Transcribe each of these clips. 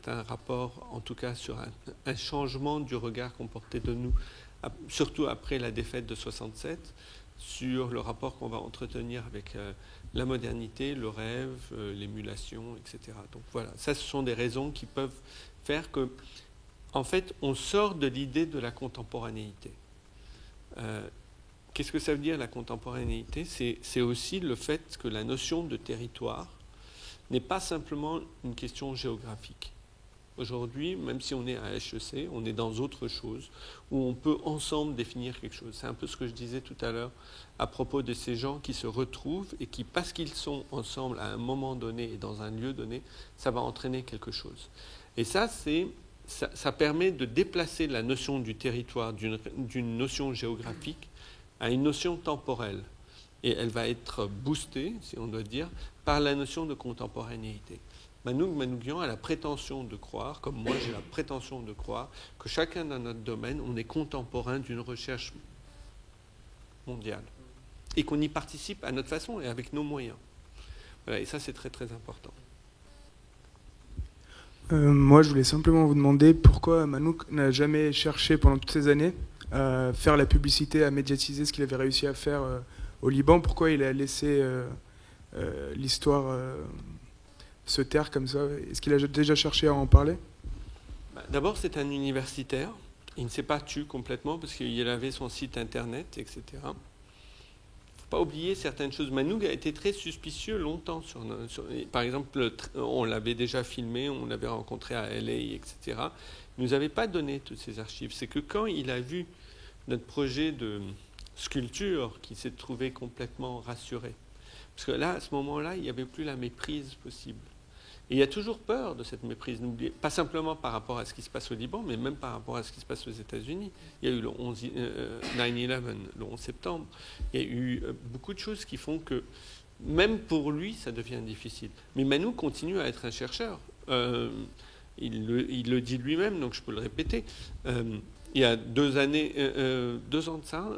certains rapports, en tout cas sur un changement du regard qu'on portait de nous, surtout après la défaite de 67, sur le rapport qu'on va entretenir avec la modernité, le rêve, l'émulation, etc. Donc voilà, ça ce sont des raisons qui peuvent faire que, en fait, on sort de l'idée de la contemporanéité. Qu'est-ce que ça veut dire la contemporanéité? C'est aussi le fait que la notion de territoire n'est pas simplement une question géographique. Aujourd'hui, même si on est à HEC, on est dans autre chose, où on peut ensemble définir quelque chose. C'est un peu ce que je disais tout à l'heure à propos de ces gens qui se retrouvent et qui, parce qu'ils sont ensemble à un moment donné et dans un lieu donné, ça va entraîner quelque chose. Et ça permet de déplacer la notion du territoire d'une notion géographique à une notion temporelle. Et elle va être boostée, si on doit dire, par la notion de contemporanéité. Manouk Manoukian a la prétention de croire, comme moi j'ai la prétention de croire, que chacun dans notre domaine, on est contemporain d'une recherche mondiale. Et qu'on y participe à notre façon et avec nos moyens. Voilà, et ça c'est très très important. Moi je voulais simplement vous demander pourquoi Manouk n'a jamais cherché pendant toutes ces années à faire la publicité, à médiatiser ce qu'il avait réussi à faire au Liban. Pourquoi il a laissé l'histoire se taire comme ça? Est-ce qu'il a déjà cherché à en parler? D'abord, c'est un universitaire. Il ne s'est pas tu complètement parce qu'il avait son site internet, etc. Il ne faut pas oublier certaines choses. Manouk a été très suspicieux longtemps. Par exemple, on l'avait déjà filmé, on l'avait rencontré à LA, etc. Il ne nous avait pas donné toutes ces archives. C'est que quand il a vu notre projet de sculpture, qu'il s'est trouvé complètement rassuré. Parce que là, à ce moment-là, il n'y avait plus la méprise possible. Et il y a toujours peur de cette méprise, pas simplement par rapport à ce qui se passe au Liban, mais même par rapport à ce qui se passe aux États-Unis. Il y a eu le 9/11, le 11 septembre. Il y a eu beaucoup de choses qui font que, même pour lui, ça devient difficile. Mais Manouk continue à être un chercheur. Il le dit lui-même, donc je peux le répéter. Il y a 2 ans de ça,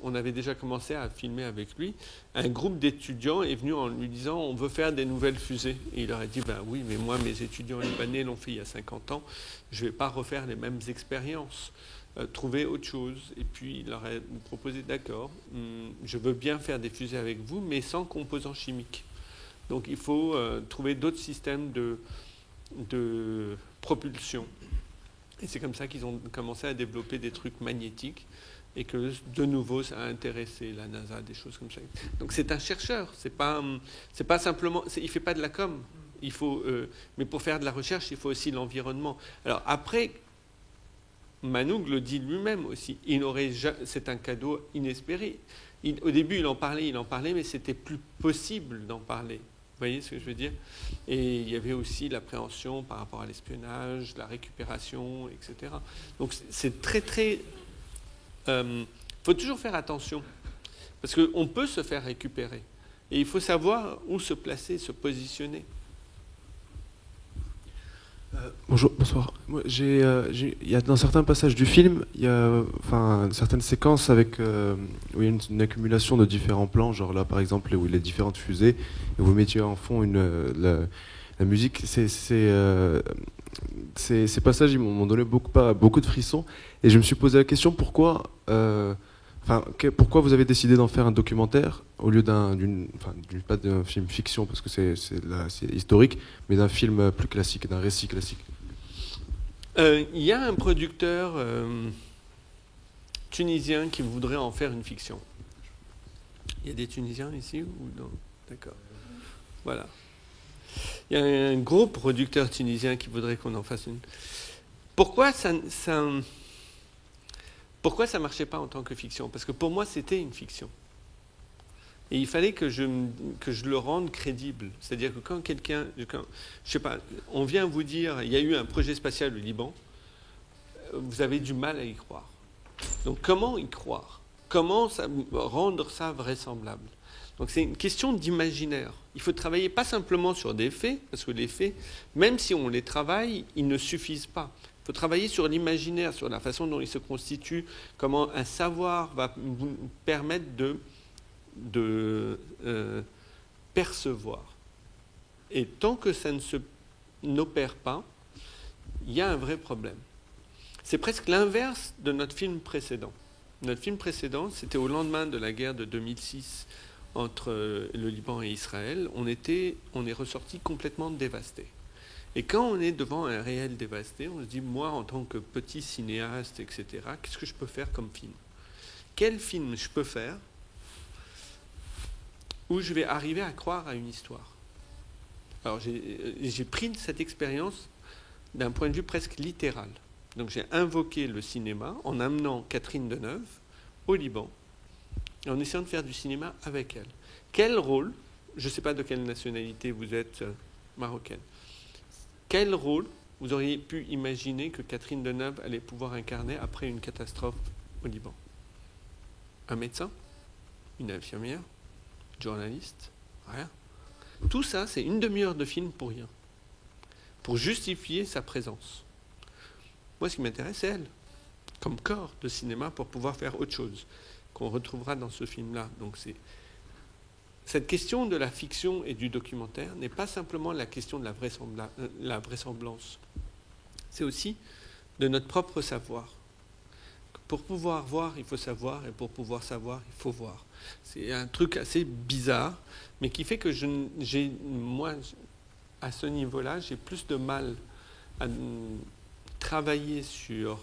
on avait déjà commencé à filmer avec lui. Un groupe d'étudiants est venu en lui disant « on veut faire des nouvelles fusées ». Et il leur a dit « ben oui, mais moi, mes étudiants libanais l'ont fait il y a 50 ans, je ne vais pas refaire les mêmes expériences, trouver autre chose ». Et puis il leur a proposé « d'accord, je veux bien faire des fusées avec vous, mais sans composants chimiques. Donc il faut trouver d'autres systèmes de propulsion ». Et c'est comme ça qu'ils ont commencé à développer des trucs magnétiques et que, de nouveau, ça a intéressé la NASA, des choses comme ça. Donc c'est un chercheur, c'est pas simplement... il ne fait pas de la com. Mais pour faire de la recherche, il faut aussi l'environnement. Alors après, Manouk le dit lui-même aussi, c'est un cadeau inespéré. Au début, il en parlait, mais c'était plus possible d'en parler. Vous voyez ce que je veux dire? Et il y avait aussi l'appréhension par rapport à l'espionnage, la récupération, etc. Donc c'est très, très... faut toujours faire attention, parce qu'on peut se faire récupérer. Et il faut savoir où se placer, se positionner. Bonsoir. Il y a dans certains passages du film, il y a certaines séquences avec où il y a une accumulation de différents plans, genre là par exemple où il y a les différentes fusées, et vous mettiez en fond la musique. Ces passages ils m'ont donné beaucoup de frissons, et je me suis posé la question pourquoi vous avez décidé d'en faire un documentaire au lieu pas d'un film fiction, parce que c'est historique, mais d'un film plus classique, d'un récit classique? Il y a un producteur tunisien qui voudrait en faire une fiction. Il y a des Tunisiens ici ou non? D'accord. Voilà. Il y a un gros producteur tunisien qui voudrait qu'on en fasse une. Pourquoi ça marchait pas en tant que fiction? Parce que pour moi, c'était une fiction. Et il fallait que je le rende crédible. C'est-à-dire que quand quelqu'un... je sais pas, on vient vous dire, il y a eu un projet spatial au Liban, vous avez du mal à y croire. Donc comment y croire? Comment rendre ça vraisemblable? Donc c'est une question d'imaginaire. Il faut travailler pas simplement sur des faits, parce que les faits, même si on les travaille, ils ne suffisent pas. Il faut travailler sur l'imaginaire, sur la façon dont il se constitue, comment un savoir va vous permettre de percevoir. Et tant que ça n'opère pas, il y a un vrai problème. C'est presque l'inverse de notre film précédent. Notre film précédent, c'était au lendemain de la guerre de 2006 entre le Liban et Israël. On est ressorti complètement dévasté. Et quand on est devant un réel dévasté, on se dit, moi, en tant que petit cinéaste, etc., qu'est-ce que je peux faire comme film? Quel film je peux faire où je vais arriver à croire à une histoire? Alors, j'ai pris cette expérience d'un point de vue presque littéral. Donc, j'ai invoqué le cinéma en amenant Catherine Deneuve au Liban, et en essayant de faire du cinéma avec elle. Quel rôle, je ne sais pas de quelle nationalité vous êtes marocaine, quel rôle vous auriez pu imaginer que Catherine Deneuve allait pouvoir incarner après une catastrophe au Liban? Un médecin? Une infirmière? Une journaliste? Rien. Tout ça, c'est une demi-heure de film pour rien. Pour justifier sa présence. Moi, ce qui m'intéresse, c'est elle, comme corps de cinéma, pour pouvoir faire autre chose, qu'on retrouvera dans ce film-là. Donc, cette question de la fiction et du documentaire n'est pas simplement la question de la vraisemblance. C'est aussi de notre propre savoir. Pour pouvoir voir, il faut savoir, et pour pouvoir savoir, il faut voir. C'est un truc assez bizarre, mais qui fait que moi, à ce niveau-là, j'ai plus de mal à travailler sur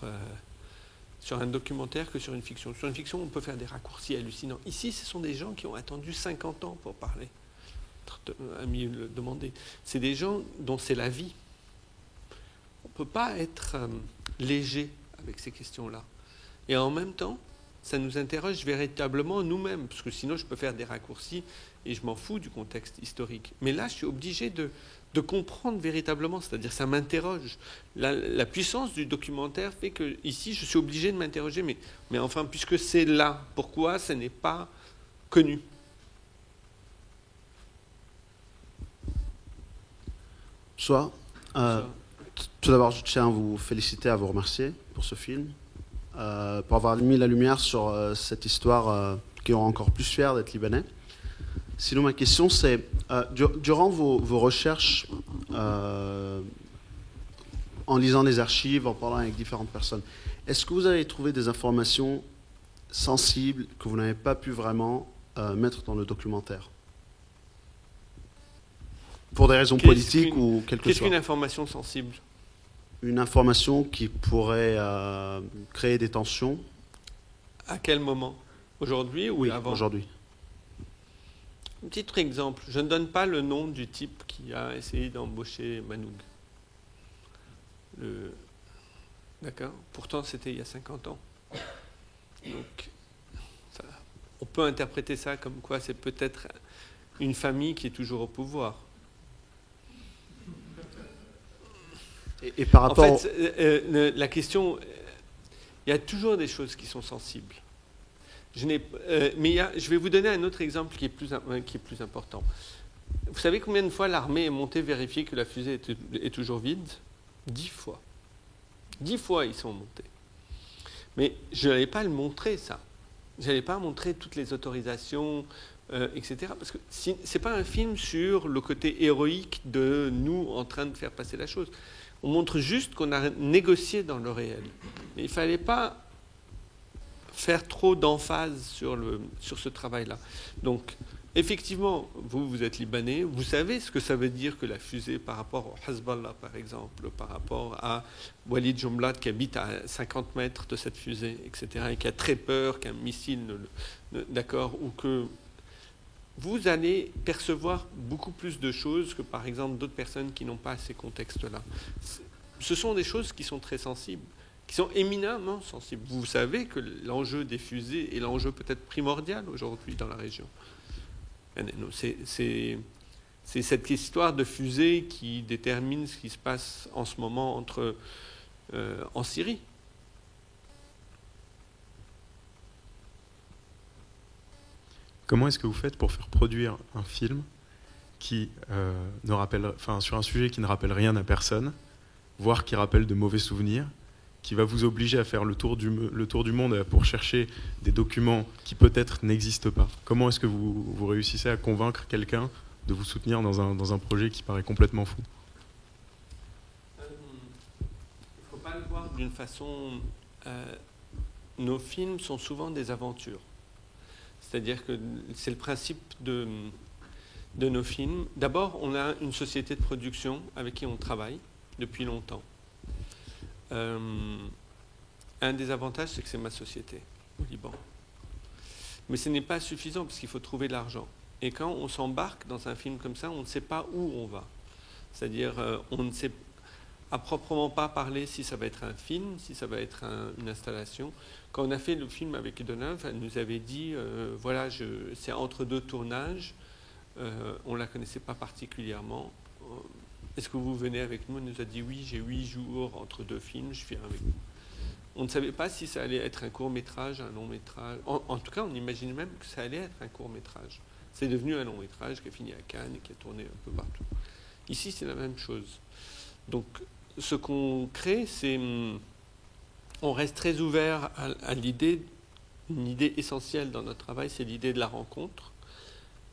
un documentaire que sur une fiction. Sur une fiction, on peut faire des raccourcis hallucinants. Ici, ce sont des gens qui ont attendu 50 ans pour parler. Ami le demander. C'est des gens dont c'est la vie. On ne peut pas être léger avec ces questions-là. Et en même temps, ça nous interroge véritablement nous-mêmes, parce que sinon je peux faire des raccourcis et je m'en fous du contexte historique. Mais là, je suis obligé de comprendre véritablement, c'est-à-dire ça m'interroge. La puissance du documentaire fait que ici, je suis obligé de m'interroger, mais enfin, puisque c'est là, pourquoi ça n'est pas connu? Bonsoir. Tout d'abord, je tiens à vous féliciter, à vous remercier pour ce film, pour avoir mis la lumière sur cette histoire qui rend encore plus fier d'être libanais. Sinon, ma question, c'est, durant vos recherches, en lisant les archives, en parlant avec différentes personnes, est-ce que vous avez trouvé des informations sensibles que vous n'avez pas pu vraiment mettre dans le documentaire? Pour des raisons politiques ou quelque chose. Qu'est-ce qu'une information sensible? Une information qui pourrait créer des tensions. À quel moment? Aujourd'hui ou avant? Aujourd'hui. Un petit exemple. Je ne donne pas le nom du type qui a essayé d'embaucher Manoug. D'accord? Pourtant, c'était il y a 50 ans. Donc, on peut interpréter ça comme quoi c'est peut-être une famille qui est toujours au pouvoir. Et par rapport... En fait, la question, il y a toujours des choses qui sont sensibles. Mais je vais vous donner un autre exemple qui est plus important. Vous savez combien de fois l'armée est montée vérifier que la fusée est toujours vide? 10 fois. 10 fois ils sont montés. Mais je n'allais pas le montrer, ça. Je n'allais pas montrer toutes les autorisations, etc. Parce que ce n'est pas un film sur le côté héroïque de nous en train de faire passer la chose. On montre juste qu'on a négocié dans le réel. Mais il ne fallait pas faire trop d'emphase sur ce travail-là. Donc, effectivement, vous êtes libanais, vous savez ce que ça veut dire que la fusée par rapport au Hezbollah, par exemple, par rapport à Walid Jumblat qui habite à 50 mètres de cette fusée, etc., et qui a très peur qu'un missile, d'accord, ou que vous allez percevoir beaucoup plus de choses que, par exemple, d'autres personnes qui n'ont pas ces contextes-là. Ce sont des choses qui sont très sensibles, qui sont éminemment sensibles. Vous savez que l'enjeu des fusées est l'enjeu peut-être primordial aujourd'hui dans la région. C'est cette histoire de fusée qui détermine ce qui se passe en ce moment en Syrie. Comment est-ce que vous faites pour faire produire un film qui sur un sujet qui ne rappelle rien à personne, voire qui rappelle de mauvais souvenirs, qui va vous obliger à faire le tour du monde pour chercher des documents qui peut-être n'existent pas? Comment est-ce que vous réussissez à convaincre quelqu'un de vous soutenir dans un projet qui paraît complètement fou? d'une façon... nos films sont souvent des aventures. C'est-à-dire que c'est le principe de nos films. D'abord, on a une société de production avec qui on travaille depuis longtemps. Un des avantages, c'est que c'est ma société au Liban. Mais ce n'est pas suffisant parce qu'il faut trouver de l'argent. Et quand on s'embarque dans un film comme ça, on ne sait pas où on va. C'est-à-dire, on ne sait à proprement pas parler si ça va être un film, si ça va être une installation. Quand on a fait le film avec Deneuve, elle nous avait dit, voilà, c'est entre deux tournages, on ne la connaissait pas particulièrement. Est-ce que vous venez avec nous? Elle nous a dit oui, j'ai 8 jours entre deux films, je viens avec vous. On ne savait pas si ça allait être un court-métrage, un long-métrage. En tout cas, on imaginait même que ça allait être un court-métrage. C'est devenu un long-métrage qui a fini à Cannes et qui a tourné un peu partout. Ici, c'est la même chose. Donc, ce qu'on crée, c'est... On reste très ouvert à l'idée, une idée essentielle dans notre travail, c'est l'idée de la rencontre.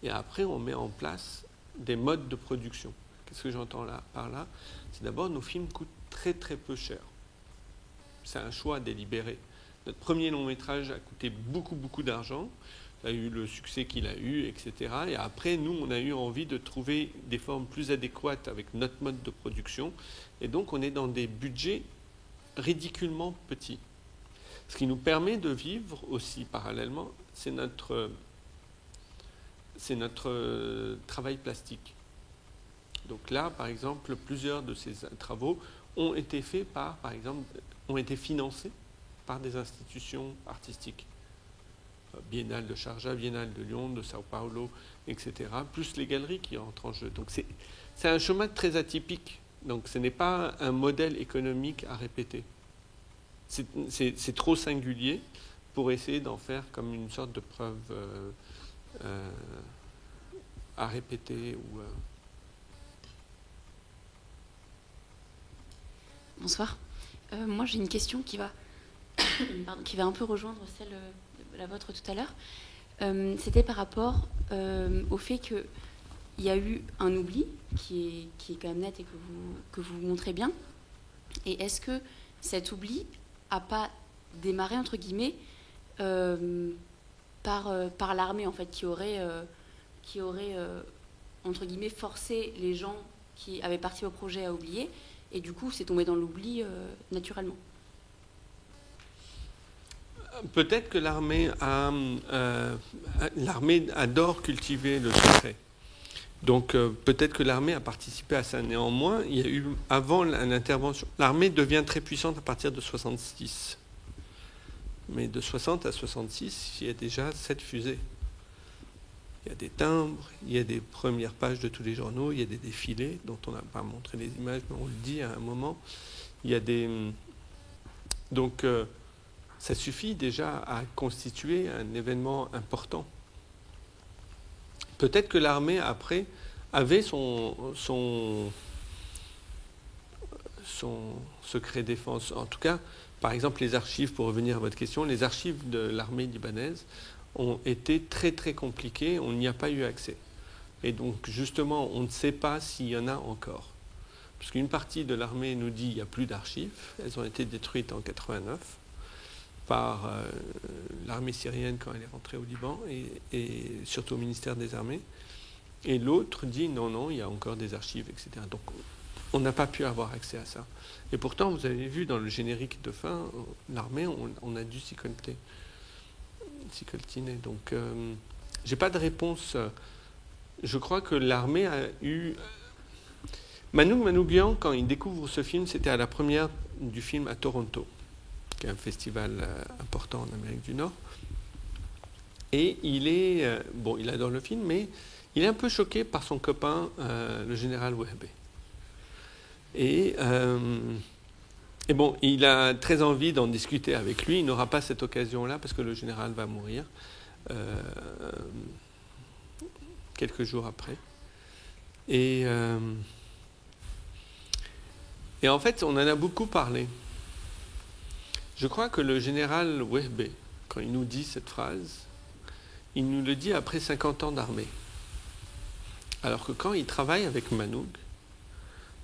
Et après, on met en place des modes de production. Qu'est-ce que j'entends par là? C'est d'abord, nos films coûtent très très peu cher. C'est un choix délibéré. Notre premier long-métrage a coûté beaucoup beaucoup d'argent. Il a eu le succès qu'il a eu, etc. Et après, nous, on a eu envie de trouver des formes plus adéquates avec notre mode de production. Et donc, on est dans des budgets ridiculement petits. Ce qui nous permet de vivre aussi parallèlement, c'est notre travail plastique. Donc là, par exemple, plusieurs de ces travaux ont été faits par exemple, ont été financés par des institutions artistiques. Biennale de Sharjah, Biennale de Lyon, de Sao Paulo, etc., plus les galeries qui entrent en jeu. Donc c'est un chemin très atypique. Donc ce n'est pas un modèle économique à répéter. C'est trop singulier pour essayer d'en faire comme une sorte de preuve à répéter. Bonsoir. Moi j'ai une question qui va un peu rejoindre celle de la vôtre tout à l'heure. C'était par rapport au fait qu'il y a eu un oubli qui est quand même net et que vous montrez bien. Et est-ce que cet oubli n'a pas démarré, entre guillemets, par l'armée, en fait, qui aurait entre guillemets, forcé les gens qui avaient participé au projet à oublier, et du coup, c'est tombé dans l'oubli naturellement? Peut-être que l'armée adore cultiver le secret. Donc peut-être que l'armée a participé à ça. Néanmoins, il y a eu, avant l'intervention, l'armée devient très puissante à partir de 66. Mais de 60 à 66, il y a déjà 7 fusées. Il y a des timbres, il y a des premières pages de tous les journaux, il y a des défilés dont on n'a pas montré les images, mais on le dit à un moment. Il y a des... Donc ça suffit déjà à constituer un événement important. Peut-être que l'armée, après, avait son secret défense. En tout cas, par exemple, les archives, pour revenir à votre question, les archives de l'armée libanaise ont été très très compliquées, on n'y a pas eu accès. Et donc, justement, on ne sait pas s'il y en a encore. Parce qu'une partie de l'armée nous dit qu'il n'y a plus d'archives, elles ont été détruites en 89 par l'armée syrienne quand elle est rentrée au Liban et surtout au ministère des Armées. Et l'autre dit non, il y a encore des archives, etc. Donc on n'a pas pu avoir accès à ça. Et pourtant, vous avez vu dans le générique de fin, l'armée, on a dû s'y coltiner. Donc j'ai pas de réponse. Je crois que l'armée a eu... Manouk Manoukian, quand il découvre ce film, c'était à la première du film à Toronto, qui est un festival important en Amérique du Nord. Et il est... il adore le film, mais il est un peu choqué par son copain, le général Wahbé. Et bon, il a très envie d'en discuter avec lui. Il n'aura pas cette occasion-là parce que le général va mourir quelques jours après. Et en fait, on en a beaucoup parlé. Je crois que le général Wahbé, quand il nous dit cette phrase, il nous le dit après 50 ans d'armée. Alors que quand il travaille avec Manouk,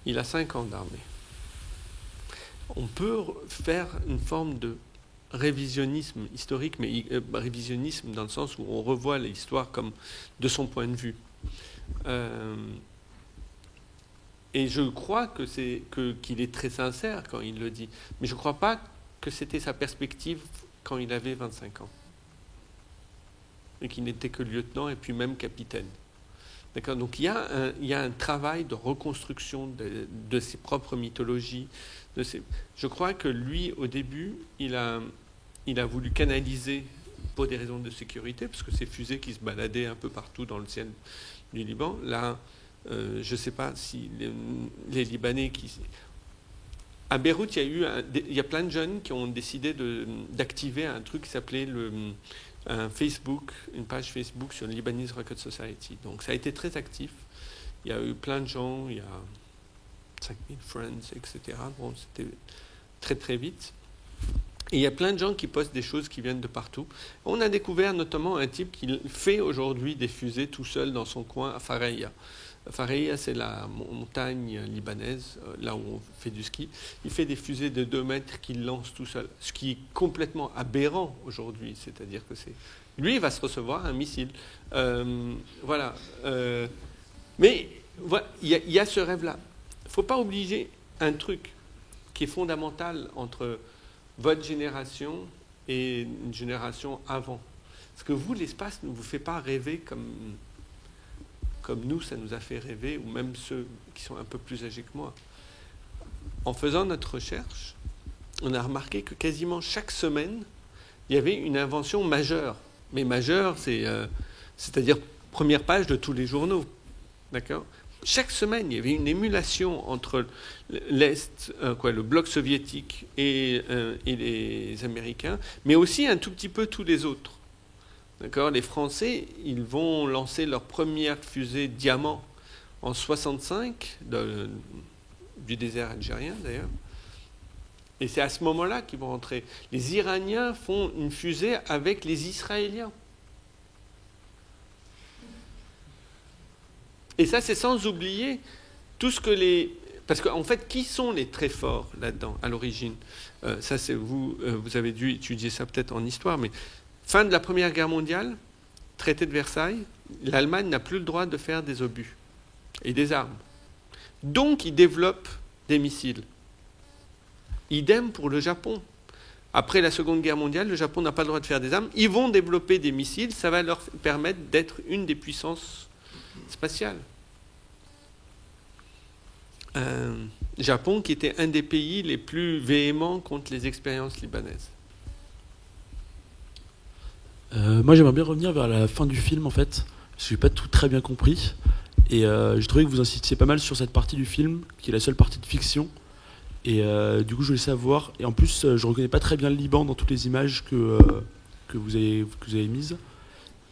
il a 5 ans d'armée. on peut faire une forme de révisionnisme historique, mais révisionnisme dans le sens où on revoit l'histoire comme de son point de vue. Et je crois qu'il est très sincère quand il le dit, mais je ne crois pas que c'était sa perspective quand il avait 25 ans. Et qu'il n'était que lieutenant et puis même capitaine. D'accord ? Donc il y a un travail de reconstruction de ses propres mythologies. Je crois que lui, au début, il a voulu canaliser, pour des raisons de sécurité, parce que ces fusées qui se baladaient un peu partout dans le ciel du Liban, là, je ne sais pas si les Libanais qui... À Beyrouth, il y a plein de jeunes qui ont décidé d'activer un truc qui s'appelait une page Facebook sur le Lebanese Rocket Society. Donc ça a été très actif. Il y a eu plein de gens, il y a 5000 friends, etc. Bon, c'était très très vite. Et il y a plein de gens qui postent des choses qui viennent de partout. On a découvert notamment un type qui fait aujourd'hui des fusées tout seul dans son coin à Fareya. Fareya, c'est la montagne libanaise, là où on fait du ski. Il fait des fusées de 2 mètres qu'il lance tout seul, ce qui est complètement aberrant aujourd'hui. C'est-à-dire que lui, il va se recevoir un missile. Voilà. Mais voilà, il y a ce rêve-là. Il ne faut pas obliger un truc qui est fondamental entre votre génération et une génération avant. Parce que vous, l'espace ne vous fait pas rêver comme nous, ça nous a fait rêver, ou même ceux qui sont un peu plus âgés que moi. En faisant notre recherche, on a remarqué que quasiment chaque semaine, il y avait une invention majeure. Mais majeure, c'est-à-dire première page de tous les journaux. D'accord ? Chaque semaine, il y avait une émulation entre l'Est, le bloc soviétique et les Américains, mais aussi un tout petit peu tous les autres. D'accord ? Les Français, ils vont lancer leur première fusée Diamant en 65, du désert algérien d'ailleurs. Et c'est à ce moment-là qu'ils vont rentrer. Les Iraniens font une fusée avec les Israéliens. Et ça, c'est sans oublier tout ce que Parce qu'en fait, qui sont les très forts là-dedans, à l'origine ? Ça, c'est vous avez dû étudier ça peut-être en histoire, mais fin de la Première Guerre mondiale, traité de Versailles, l'Allemagne n'a plus le droit de faire des obus et des armes. Donc, ils développent des missiles. Idem pour le Japon. Après la Seconde Guerre mondiale, le Japon n'a pas le droit de faire des armes. Ils vont développer des missiles, ça va leur permettre d'être une des puissances spatiales. Japon qui était un des pays les plus véhéments contre les expériences libanaises. Moi, j'aimerais bien revenir vers la fin du film, en fait. Je n'ai pas tout très bien compris. Et j'ai trouvé que vous insistiez pas mal sur cette partie du film, qui est la seule partie de fiction. Et du coup, je voulais savoir... Et en plus, je ne reconnais pas très bien le Liban dans toutes les images que vous avez mises.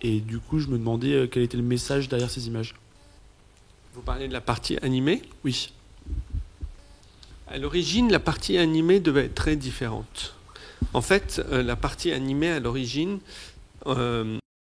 Et du coup, je me demandais quel était le message derrière ces images. Vous parlez de la partie animée ? Oui. À l'origine, la partie animée devait être très différente. En fait, la partie animée, à l'origine...